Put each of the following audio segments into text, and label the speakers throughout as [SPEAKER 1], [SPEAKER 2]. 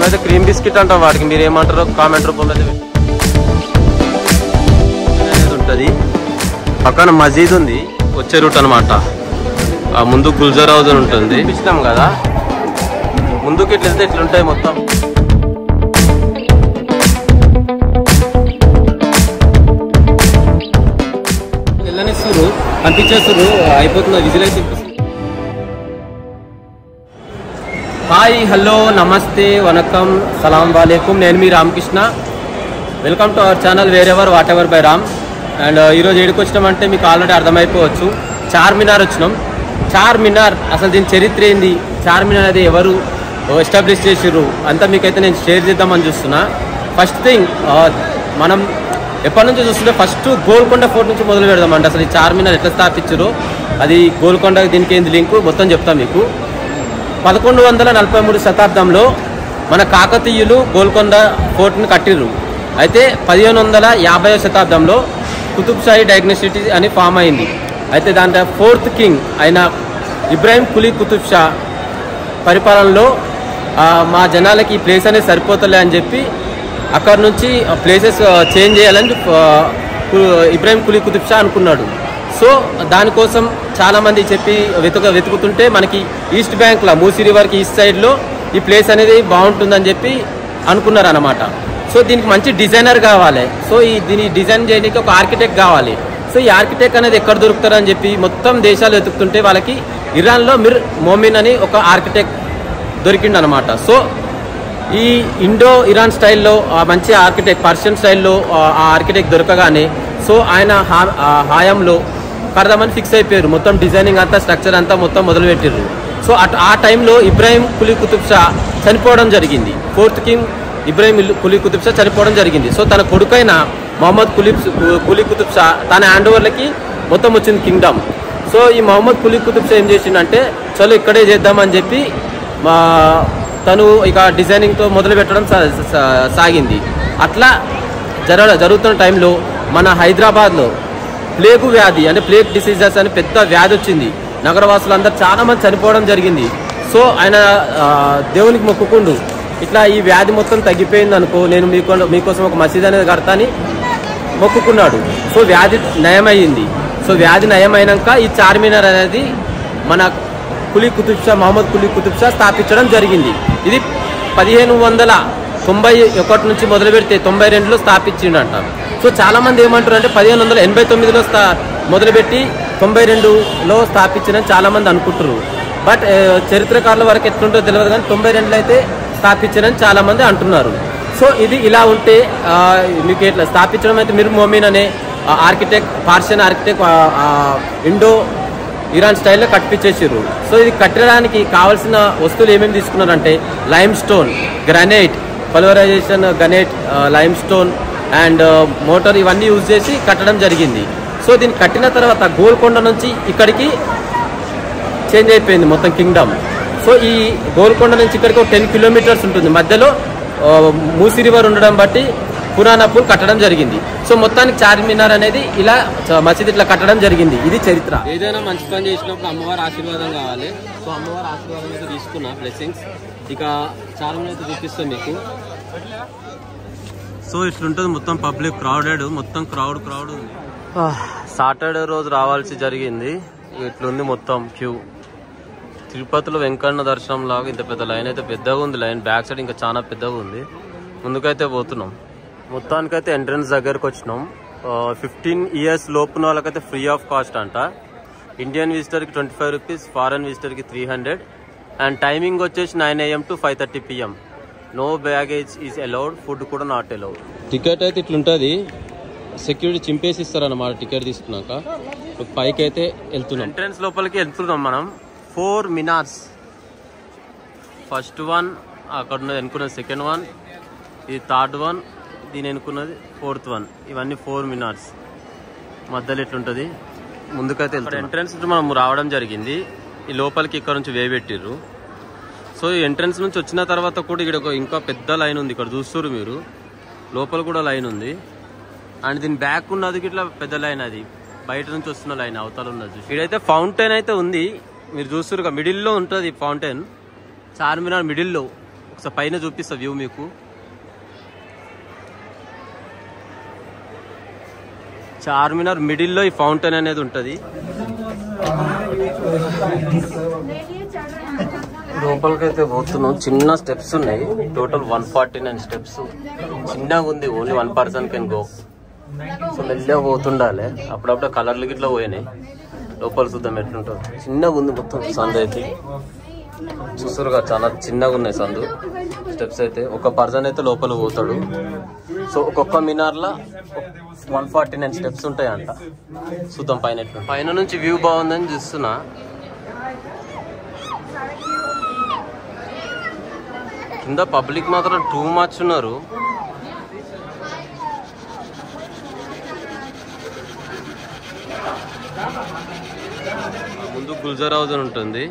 [SPEAKER 1] మేమైతే cream biscuit అంటాం వాటికి, మీరు ఏమంటారో కామెంట్ రూపంలో అయితే ఉంటుంది. పక్కన మసీద్ ఉంది, వచ్చే రూట్ అనమాట. ముందు గుల్జర్ హౌస్ ఉంటుంది, ఇష్టం కదా. ముందుకు ఇట్లా వెళ్తే ఇట్లుంటాయి మొత్తం. వెళ్ళనిస్తారు, పంపించేస్తారు, అయిపోతుంది. విజిల్ అయితే హాయ్, హలో, నమస్తే, వనకం, సలాం వాలేకుం. నేను మీ Ramakrishna. Welcome to our channel wherever whatever by Ram. And ఈరోజు ఏడుకు వచ్చినామంటే మీకు ఆల్రెడీ అర్థమైపోవచ్చు. చార్మినార్ వచ్చినాం. చార్మినార్ అసలు దీని చరిత్ర ఏంది, చార్మినార్ అది ఎవరు ఎస్టాబ్లిష్ చేసిర్రు అంతా మీకైతే నేను షేర్ చేద్దామని చూస్తున్నా. ఫస్ట్ థింగ్, మనం ఎప్పటి నుంచో చూస్తుంటే ఫస్ట్ గోల్కొండ ఫోర్ట్ నుంచి మొదలు పెడదామంటే అసలు ఈ చార్మినార్ ఎట్లా స్థాపించారో, అది గోల్కొండ దీనికి ఏంది లింకు మొత్తం చెప్తాం మీకు. 1143 శతాబ్దంలో మన కాకతీయులు గోల్కొండ ఫోర్ట్ని కట్టిర్రు. అయితే 1550వ శతాబ్దంలో కుతుబ్షాహీ డైగ్నసిటీ అని ఫామ్ అయింది. అయితే దాంట్లో 4th కింగ్ అయిన ఇబ్రాహిం కులీ కుతుబ్ షా పరిపాలనలో మా జనాలకి ఈ ప్లేస్ అనేది సరిపోతలే అని చెప్పి అక్కడ నుంచి ప్లేసెస్ చేంజ్ చేయాలని ఇబ్రాహిం కులీ కుతుబ్ షా అనుకున్నాడు. సో దానికోసం చాలామంది చెప్పి వెతుకుతుంటే మనకి ఈస్ట్ బ్యాంక్లో మూసీ రివర్కి ఈస్ట్ సైడ్లో ఈ ప్లేస్ అనేది బాగుంటుందని చెప్పి అనుకున్నారు అన్నమాట. సో దీనికి మంచి డిజైనర్ కావాలి. సో దీన్ని డిజైన్ చేయడానికి ఒక ఆర్కిటెక్ట్ కావాలి. సో ఈ ఆర్కిటెక్ట్ అనేది ఎక్కడ దొరుకుతారని చెప్పి మొత్తం దేశాలు వెతుకుతుంటే వాళ్ళకి ఇరాన్లో మిర్ మోమిన్ అని ఒక ఆర్కిటెక్ట్ దొరికిండు అనమాట. సో ఈ ఇండో ఇరాన్ స్టైల్లో మంచి ఆర్కిటెక్ట్, పర్షియన్ స్టైల్లో ఆ ఆర్కిటెక్ట్ దొరకగానే సో ఆయన హాయంలో కడదామని ఫిక్స్ అయిపోయారు. మొత్తం డిజైనింగ్ అంతా, స్ట్రక్చర్ అంతా మొత్తం మొదలుపెట్టారు. సో ఆ టైంలో ఇబ్రాహిం కులీ కుతుబ్ షా చనిపోవడం జరిగింది. 4th కింగ్ ఇబ్రాహిం కులీ కుతుబ్ షా చనిపోవడం జరిగింది. సో తన కొడుకైన మొహమ్మద్ కులీ కుతుబ్ షా తన హ్యాండ్ ఓవర్లకి మొత్తం వచ్చింది కింగ్డమ్. సో ఈ మొహమ్మద్ కులీ కుతుబ్ షా ఏం చేసిండంటే చలో ఇక్కడే చేద్దామని చెప్పి తను ఇక డిజైనింగ్తో మొదలు పెట్టడం సాగింది. అట్లా జరుగుతున్న టైంలో మన హైదరాబాద్లో ప్లేగు వ్యాధి అంటే ప్లేగ్ డిసీజెస్ అని పెద్ద వ్యాధి వచ్చింది. నగరవాసులందరూ చాలా మంది చనిపోవడం జరిగింది. సో ఆయన దేవునికి మొక్కుకుండు, ఇట్లా ఈ వ్యాధి మొత్తం తగ్గిపోయింది అనుకో, నేను మీకోసం ఒక మసీద్ అనేది కడతాని మొక్కుకున్నాడు. సో వ్యాధి నయమైంది. సో వ్యాధి నయమైనాక ఈ చార్మినార్ అనేది మన కులీ కుతుబ్ షా, మొహమ్మద్ కులీ కుతుబ్ షా స్థాపించడం జరిగింది. ఇది 1591 నుంచి మొదలు పెడితే 92లో స్థాపించిండంట. సో చాలామంది ఏమంటారు అంటే 1589లో మొదలుపెట్టి 92లో స్థాపించిందని చాలామంది అనుకుంటారు. బట్ చరిత్రకారుల వరకు ఎట్లుంటో తెలియదు, కానీ 92లో అయితే స్థాపించారని చాలామంది అంటున్నారు. సో ఇది ఇలా ఉంటే మీకు ఎట్లా స్థాపించడం అయితే మిర్ మోమిన్ అనే architect, Persian architect Indo Iran స్టైల్లో కట్టించేసారు. సో ఇది కట్టడానికి కావాల్సిన వస్తువులు ఏమేమి తీసుకున్నారంటే lime stone, granite, pulverization granite, lime stone and mortar ఇవన్నీ యూజ్ చేసి కట్టడం జరిగింది. సో దీన్ని కట్టిన తర్వాత గోల్కొండ నుంచి ఇక్కడికి చేంజ్ అయిపోయింది మొత్తం కింగ్డమ్. సో ఈ గోల్కొండ నుంచి ఇక్కడికి ఒక 10 కిలోమీటర్స్ ఉంటుంది. మధ్యలో మూసీ రివర్ ఉండడం బట్టి పురాణపూర్ కట్టడం జరిగింది. సో మొత్తానికి చార్మినార్ అనేది ఇలా మసీద్ ఇట్లా కట్టడం జరిగింది. ఇది చరిత్ర. ఏదైనా మంచి పని చేసినప్పుడు అమ్మవారి ఆశీర్వాదం కావాలి. సో అమ్మవారి ఆశీర్వాదం అయితే తీసుకున్నా, బ్లెస్సింగ్స్. ఇక చార్మినార్ అయితే చూపిస్తాం మీకు. సో ఇట్లుంటుంది మొత్తం పబ్లిక్, క్రౌడెడ్, మొత్తం క్రౌడ్ ఉంది. సాటర్డే రోజు రావాల్సి జరిగింది. ఇట్లుంది మొత్తం క్యూ. తిరుపతిలో వెంకన్న దర్శనం లాగా ఇంత పెద్ద లైన్ అయితే పెద్దగా ఉంది. లైన్ బ్యాక్ సైడ్ ఇంకా చాలా పెద్దగా ఉంది. ముందుకైతే పోతున్నాం. మొత్తానికైతే ఎంట్రన్స్ దగ్గరకు వచ్చినాం. 15 ఇయర్స్ లోపున వాళ్ళకైతే ఫ్రీ ఆఫ్ కాస్ట్ అంట. ఇండియన్ విజిటర్కి 25 రూపీస్, ఫారెన్ విజిటర్కి 300. అండ్ టైమింగ్ వచ్చేసి 9 AM to 5:30 PM. No baggage is allowed, food కూడా నాట్ అలౌడ్. టికెట్ అయితే ఇట్లుంటుంది. సెక్యూరిటీ చింపేసి ఇస్తారన్నమాట టికెట్ తీసుకున్నాక. పైకి అయితే వెళ్తున్నాం, ఎంట్రన్స్ లోపలికి వెళ్తున్నాం మనం. 4 మినార్స్. ఫస్ట్ వన్ అక్కడ ఉన్నది, ఎన్నుకున్నది సెకండ్ వన్, ఇది థర్డ్ వన్, దీని ఎన్నుకున్నది 4th వన్. ఇవన్నీ 4 మినార్స్. మధ్యలో ఎట్లుంటుంది. ముందుకైతే ఎంట్రన్స్ మనం రావడం జరిగింది. ఈ లోపలికి ఇక్కడ నుంచి వేయబెట్టిర్రు. సో ఈ ఎంట్రన్స్ నుంచి వచ్చిన తర్వాత కూడా ఇక్కడ ఇంకా పెద్ద లైన్ ఉంది. ఇక్కడ చూస్తారు మీరు, లోపల కూడా లైన్ ఉంది. అండ్ దీని బ్యాక్ ఉన్నది ఇట్లా పెద్ద లైన్, అది బయట నుంచి వస్తున్న లైన్ అవతల ఉన్నది. ఇక్కడైతే ఫౌంటైన్ అయితే ఉంది, మీరు చూస్తారు మిడిల్లో ఉంటుంది ఫౌంటైన్. చార్మినార్ మిడిల్లో ఒకసారి పైన చూపిస్తా వ్యూ మీకు. చార్మినార్ మిడిల్లో ఈ ఫౌంటైన్ అనేది ఉంటుంది. లోపలికైతే పోతున్నాం. చిన్న స్టెప్స్ ఉన్నాయి, టోటల్ 149 స్టెప్స్. చిన్నగా ఉంది, only 1 person can go. So మెల్లగా పోతుండాలి. అప్పుడప్పుడు కలర్లు గిట్లా పోయినాయి. లోపల చూద్దాం ఎట్లుంటుంది. చిన్నగా ఉంది మొత్తం. సందు అయితే చూసారుగా, చాలా చిన్నగా ఉన్నాయి సందు. స్టెప్స్ అయితే 1 person అయితే లోపల పోతాడు. సో ఒక్కొక్క మినార్లా 149 స్టెప్స్ ఉంటాయంట. చూద్దాం పైన ఎట్లా. పైన నుంచి వ్యూ బాగుందని చూస్తున్నా. కింద పబ్లిక్ మాత్రం టూ మచ్ ఉన్నారు. ముందు గుల్జర్ హౌస్ అని ఉంటుంది.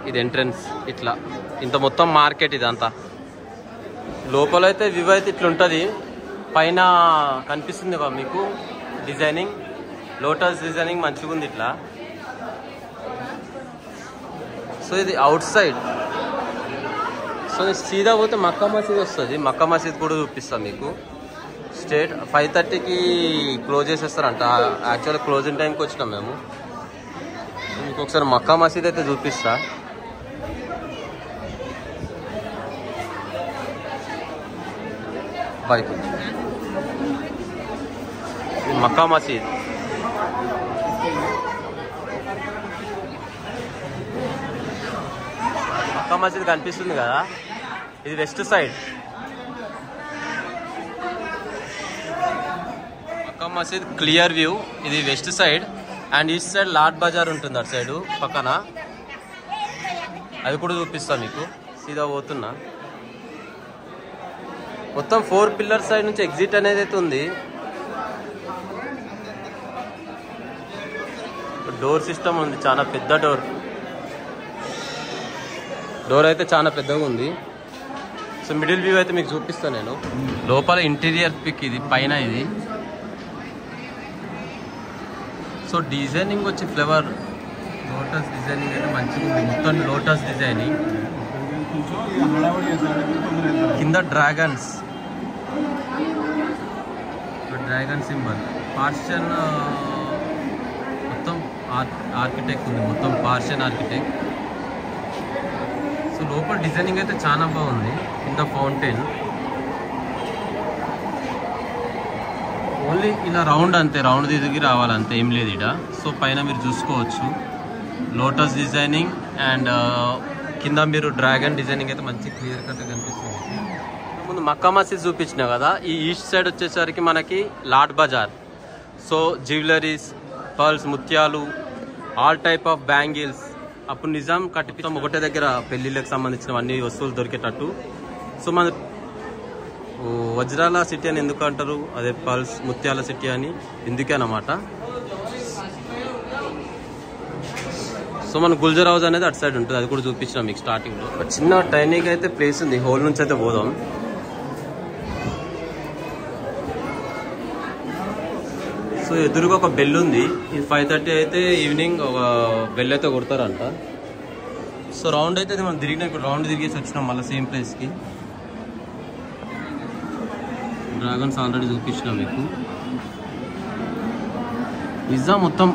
[SPEAKER 1] ఇది ఎంట్రన్స్. ఇట్లా ఇంత మొత్తం మార్కెట్ ఇదంతా. లోపలైతే వ్యూ అయితే ఇట్లా ఉంటుంది. పైన కనిపిస్తుంది కదా మీకు డిజైనింగ్, లోటస్ డిజైనింగ్ మంచిగా ఉంది ఇట్లా. సో ఇది అవుట్ సైడ్. సో సీదా పోతే మక్కా మసీద్ వస్తుంది. మక్కా మసీద్ కూడా చూపిస్తాను మీకు. స్టేట్ 5:30కి క్లోజ్ చేసేస్తారంట. యాక్చువల్గా క్లోజింగ్ టైంకి వచ్చినాం మేము. మీకు ఒకసారి మక్కా మసీద్ అయితే చూపిస్తా. బైక్ మక్కా మసీద్. మక్కా మసీద్ కనిపిస్తుంది కదా, ఇది west side. Makkah Masjid clear view. ఇది west side. And east side Laad Bazaar ఉంటుంది అటు సైడ్ పక్కన. అది కూడా చూపిస్తా మీకు. సీదా పోతున్నా. మొత్తం 4 పిల్లర్ సైడ్ నుంచి ఎగ్జిట్ అనేది అయితే ఉంది. డోర్ సిస్టమ్ ఉంది, చాలా పెద్ద డోర్. డోర్ అయితే చాలా పెద్దగా ఉంది. సో మిడిల్ వ్యూ అయితే మీకు చూపిస్తాను నేను. లోపల ఇంటీరియర్ పిక్ ఇది, పైన ఇది. సో డిజైనింగ్ వచ్చి ఫ్లవర్ లోటస్ డిజైనింగ్ అయితే మంచిగా ఉంది. మొత్తం లోటస్ డిజైనింగ్. కింద డ్రాగన్ సింబల్. పార్షియన్ మొత్తం ఆర్కిటెక్ట్ ఉంది, మొత్తం పార్షియన్ ఆర్కిటెక్ట్. సో లోపల డిజైనింగ్ అయితే చాలా బాగుంది. కింద ఫౌంటైన్ ఓన్లీ ఇలా రౌండ్ అంతే, రౌండ్ తిరిగి రావాలంతే, ఏం లేదు ఇక్కడ. సో పైన మీరు చూసుకోవచ్చు లోటస్ డిజైనింగ్. అండ్ కింద మీరు డ్రాగన్ డిజైనింగ్ అయితే మంచి క్లియర్ కట్ కనిపిస్తుంది. ముందు మక్కా మసీద్ చూపించిన కదా, ఈ ఈస్ట్ సైడ్ వచ్చేసరికి మనకి Laad Bazaar. So jewelleries, pearls, ముత్యాలు, ఆల్ టైప్ ఆఫ్ బ్యాంగిల్స్. అప్పుడు నిజాం కట్టిపిస్తాం ఒకటే దగ్గర పెళ్లిళ్ళకి సంబంధించిన అన్ని వస్తువులు దొరికేటట్టు. సో మన వజ్రాల సిటీ అని ఎందుకు అంటారు, అదే పర్ల్స్ ముత్యాల సిటీ అని ఎందుకే అన్నమాట. సో మన గుల్జర్ హౌస్ అనేది అటు సైడ్ ఉంటుంది. అది కూడా చూపించినాం మీకు స్టార్టింగ్లో. చిన్న ట్రైనింగ్ అయితే ప్లేస్ ఉంది. హోల్ నుంచి అయితే పోదాం. సో ఎదురుగా ఒక బెల్ ఉంది. ఇది 5:30 అయితే ఈవినింగ్ ఒక బెల్ అయితే కొడతారంట. సో రౌండ్ అయితే మనం తిరిగినా, ఇప్పుడు రౌండ్ తిరిగేసి వచ్చినాం మళ్ళీ సేమ్ ప్లేస్కి. డ్రాగన్స్ ఆల్రెడీ చూపించినాం మీకు. నిజాం మొత్తం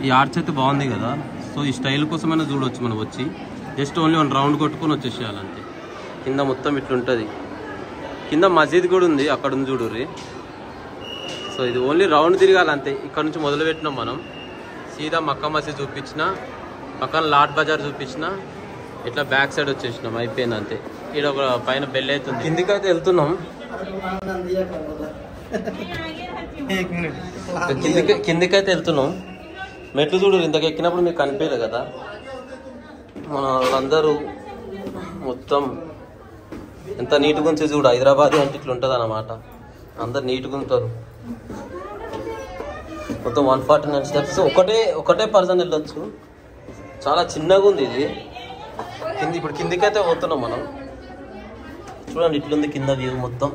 [SPEAKER 1] ఈ ఆర్చ్ అయితే బాగుంది కదా. సో ఈ స్టైల్ కోసమైనా చూడవచ్చు మనం వచ్చి. జస్ట్ ఓన్లీ 1 రౌండ్ కొట్టుకొని వచ్చేసేయాలంతే. కింద మొత్తం ఇట్లుంటుంది. కింద మసీద్ కూడా ఉంది, అక్కడ ఉంది చూడుర్రి. సో ఇది ఓన్లీ రౌండ్ తిరగాలంతే. ఇక్కడ నుంచి మొదలు పెట్టినాం మనం. సీదా మక్కా మసీద్ చూపించిన, పక్కన లాట్ బజార్ చూపించిన, ఇట్లా బ్యాక్ సైడ్ వచ్చేసినాం. అయిపోయింది అంతే. ఇక్కడ ఒక పైన బెల్ అవుతుంది. కిందికైతే వెళ్తున్నాం. కిందికైతే వెళ్తున్నాం. మెట్లు చూడు, ఇంతకు ఎక్కినప్పుడు మీకు కనిపించలేదు కదా. మన వాళ్ళందరూ మొత్తం ఎంత నీట్గా ఉంచి చూడు. హైదరాబాద్ అంటే ఇట్లా ఉంటుంది అన్నమాట. అందరు నీట్గా ఉంటారు. మొత్తం 149 స్టెప్స్. ఒకటే పర్సన్ వెళ్ళొచ్చు. చాలా చిన్నగా ఉంది ఇది. ఇప్పుడు కిందికైతే పోతున్నాం మనం. చూడండి ఇట్లుంది కింద వ్యూ మొత్తం.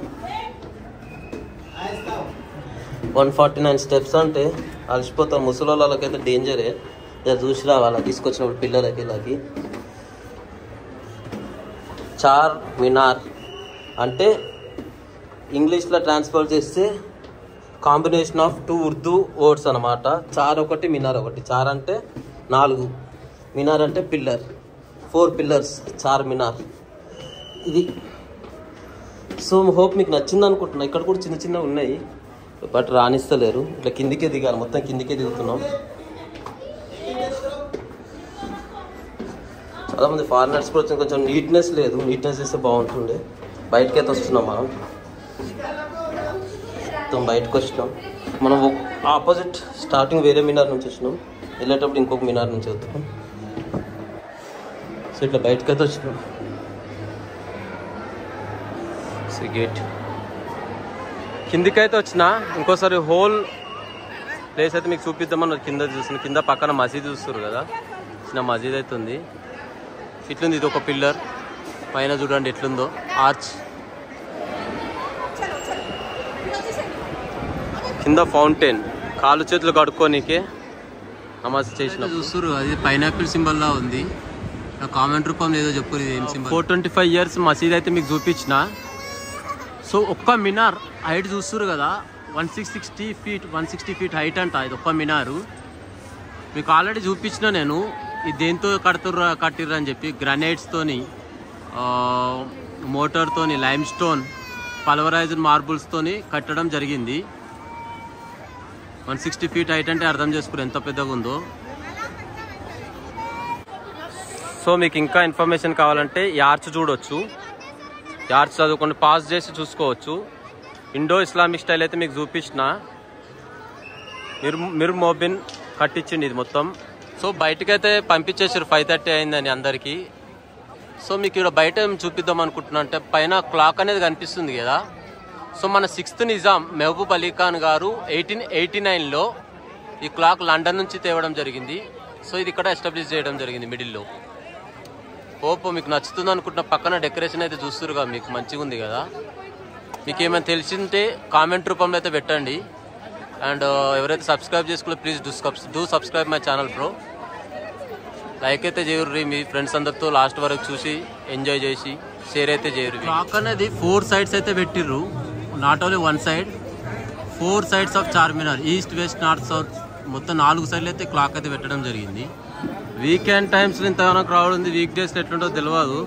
[SPEAKER 1] 149 స్టెప్స్ అంటే అలసిపోతాం. ముసలి వాళ్ళకైతే డేంజరే. చూసి రావాలా తీసుకొచ్చినప్పుడు పిల్లలకి. ఇలాకి చార్ మినార్ అంటే ఇంగ్లీష్లో ట్రాన్స్ఫర్ చేస్తే కాంబినేషన్ ఆఫ్ 2 ఉర్దూ వర్డ్స్ అనమాట. చార్ ఒకటి, మినార్ ఒకటి. చార్ అంటే 4, మినార్ అంటే పిల్లర్. 4 పిల్లర్స్, చార్ మినార్ ఇది. సో హోప్ మీకు నచ్చింది అనుకుంటున్నా. ఇక్కడ కూడా చిన్న చిన్న ఉన్నాయి, బట్ రాణిస్తలేరు. ఇట్లా కిందికే దిగాలి, మొత్తం కిందికే దిగుతున్నాం. చాలామంది ఫారినర్స్ కూడా వచ్చిన, కొంచెం నీట్నెస్ లేదు. నీట్నెస్ చేస్తే బాగుంటుండే. బయటకి అయితే వస్తున్నాం మనం, మొత్తం బయటకు వచ్చినాం. మనం ఆపోజిట్ స్టార్టింగ్ వేరే మినార్ నుంచి వచ్చినాం, వెళ్ళేటప్పుడు ఇంకొక మినార్ నుంచి వస్తున్నాం. సో ఇట్లా బయటకి అయితే వచ్చినాం. గేట్ కిందికైతే వచ్చిన, ఇంకోసారి హోల్ ప్లేస్ అయితే మీకు చూపిద్దామని కింద చూసిన. కింద పక్కన మసీద్ చూస్తారు కదా, చిన్న మసీద్ అయితే ఉంది. ఇట్లుంది, ఇది ఒక పిల్లర్. పైన చూడండి ఎట్లుందో ఆర్చ్. కింద ఫౌంటైన్, కాళ్ళు చేతులు కడుక్కోనికే నమాజ్ చేసిన చూస్తారు. అది పైనాపిల్ సింబల్ లా ఉంది. కామెంట్ రూపంలో ఏదో చెప్పు, ఇది ఏం సింబల్. 425 years మసీద్ అయితే మీకు చూపించిన. సో ఒక్క మినార్ హైట్ చూస్తారు కదా, 160 feet హైట్ అంట. ఇది ఒక్క మినారు మీకు ఆల్రెడీ చూపించిన నేను. ఇది దేంతో కట్టిర్రు అని చెప్పి, గ్రానైట్స్తోని, మోటార్తోని, లైమ్ స్టోన్, పల్వరైజ్డ్ మార్బుల్స్తోని కట్టడం జరిగింది. 160 feet హైట్ అంటే అర్థం చేసుకుని ఎంత పెద్దగా ఉందో. సో మీకు ఇంకా ఇన్ఫర్మేషన్ కావాలంటే ఈ ఆర్చ్ చూడొచ్చు. ఈ ఆర్చ్ చదువుకొని పాస్ చేసి చూసుకోవచ్చు. ఇండో ఇస్లామిక్ స్టైల్ అయితే మీకు చూపించిన. మిర్ మోబిన్ కట్టించింది ఇది మొత్తం. సో బయటకైతే పంపించేసారు, 5:30 అయిందని అందరికీ. సో మీకు ఇక్కడ బయట ఏం చూపిద్దాం అనుకుంటున్నా అంటే, పైన క్లాక్ అనేది కనిపిస్తుంది కదా. సో మన 6th నిజాం మహబూబ్ అలీ ఖాన్ గారు 1889లో ఈ క్లాక్ లండన్ నుంచి తేవడం జరిగింది. సో ఇది ఇక్కడ ఎస్టాబ్లిష్ చేయడం జరిగింది మిడిల్లో. ఓపో మీకు నచ్చుతుంది అనుకుంటున్న. పక్కన డెకరేషన్ అయితే చూస్తురుగా, మీకు మంచిగా ఉంది కదా. మీకు ఏమైనా తెలిసింటే కామెంట్ రూపంలో అయితే పెట్టండి. అండ్ ఎవరైతే సబ్స్క్రైబ్ చేసుకోలేదు please do subscribe my channel bro. Like అయితే చేయరు, మీ ఫ్రెండ్స్ అందరితో లాస్ట్ వరకు చూసి ఎంజాయ్ చేసి షేర్ అయితే చేయరు. క్లాక్ అనేది 4 sides అయితే పెట్టిర్రు, not only 1 side. 4 sides of Charminar, east west north south, మొత్తం 4 sides అయితే క్లాక్ అయితే పెట్టడం జరిగింది. వీకెండ్ టైమ్స్లో ఇంతగానో క్రౌడ్ ఉంది, వీక్ డేస్లో ఎట్లుంటో తెలియదు.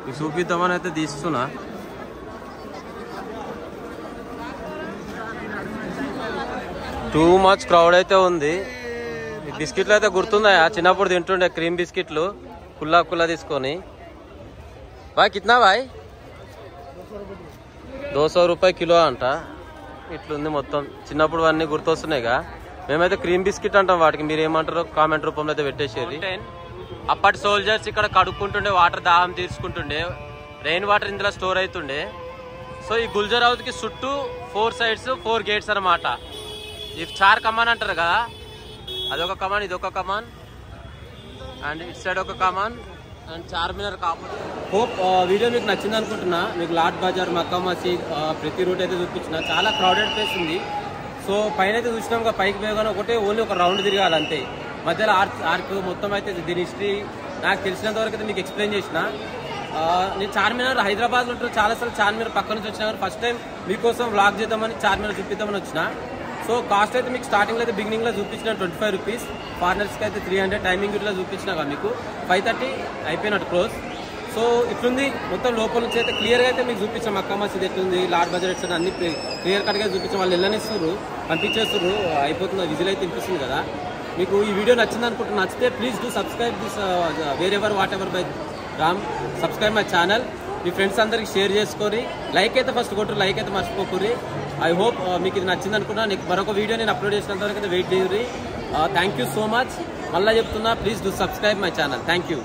[SPEAKER 1] మీకు చూపిద్దామని అయితే తీస్తున్నా. టూ మచ్ క్రౌడ్ అయితే ఉంది. ఈ బిస్కెట్లు అయితే గుర్తున్నాయా, చిన్నప్పుడు తింటుండే క్రీమ్ బిస్కెట్లు కుల్లా తీసుకొని. Bye కిतना bye? 200 రూపాయలు కిలో అంట. ఇట్లుంది మొత్తం. చిన్నప్పుడు అన్నీ గుర్తొస్తున్నాయిగా. మేమైతే క్రీమ్ బిస్కెట్ అంటాం వాటికి, మీరు ఏమంటారో కామెంట్ రూపంలో అయితే పెట్టేసేది. అప్పటి సోల్జర్స్ ఇక్కడ కడుక్కుంటుండే, వాటర్ దాహం తీర్చుకుంటుండే, రెయిన్ వాటర్ ఇందులో స్టోర్ అవుతుండే. సో ఈ గుల్జర్ హౌస్ కి చుట్టూ 4 sides 4 gates అనమాట. ఈ 4 కమాన్ అంటారు కదా, అదొక కమాన్, ఇదొక కమాన్, అండ్ ఇట్ సైడ్ ఒక కమాన్, అండ్ చార్మినార్ కాకపోతే. హోప్ వీడియో మీకు నచ్చింది అనుకుంటున్నా. మీకు లాట్ బజార్, మక్కా మసీద్, ప్రతి రూట్ అయితే చూపించిన. చాలా క్రౌడెడ్ ప్లేస్ ఉంది. సో పైన అయితే చూసినాం, పైకి పోయగానే ఓన్లీ ఒక రౌండ్ తిరగాలి అంతే. మధ్యలో ఆర్క్ మొత్తం అయితే దీని హిస్టరీ నాకు తెలిసినంత వరకు అయితే మీకు ఎక్స్ప్లెయిన్ చేసిన. నేను చార్మినార్ హైదరాబాద్లో ఉంటాను, చాలాసార్లు చార్మినార్ పక్క నుంచి వచ్చినా, కానీ ఫస్ట్ టైం మీకోసం వ్లాగ్ చేద్దామని చార్మినార్ చూపిద్దామని వచ్చిన. సో కాస్ట్ అయితే మీకు స్టార్టింగ్లో అయితే బిగినింగ్లో చూపించిన 25 రూపీస్, ఫారినర్స్కి అయితే 300. టైమింగ్ ఇట్లా చూపించినా కదా మీకు 5:30 అయిపోయినట్టు క్లోజ్. సో ఇట్లుంది మొత్తం. లోపల నుంచి అయితే క్లియర్గా అయితే మీకు చూపించాం. మక్కా మసీద్ ఎట్లుంది, లాట్ బజార్ ఎట్లా, అన్ని క్లియర్ కట్గా చూపించాం. వాళ్ళు వెళ్ళనిస్తున్నారు, పంపించేస్తున్నారు, అయిపోతుంది, విజిల్ అయితే వినిపిస్తుంది కదా. మీకు ఈ వీడియో నచ్చింది అనుకుంటున్నా. నచ్చితే please do subscribe this wherever whatever by Ram. Subscribe my channel. Me friends అందరికి షేర్ చేసుకొని లైక్ అయితే ఫస్ట్ కొట్టు, లైక్ అయితే మర్చిపోకూరి. ఐ హోప్ మీకు ఇది నచ్చింది అనుకున్నా. మరొక వీడియో నేను అప్లోడ్ చేసినంత వరకు అయితే వెయిట్ చేయరు. Thank you so much. మళ్ళీ చెప్తున్నా, please do subscribe my channel. Thank you.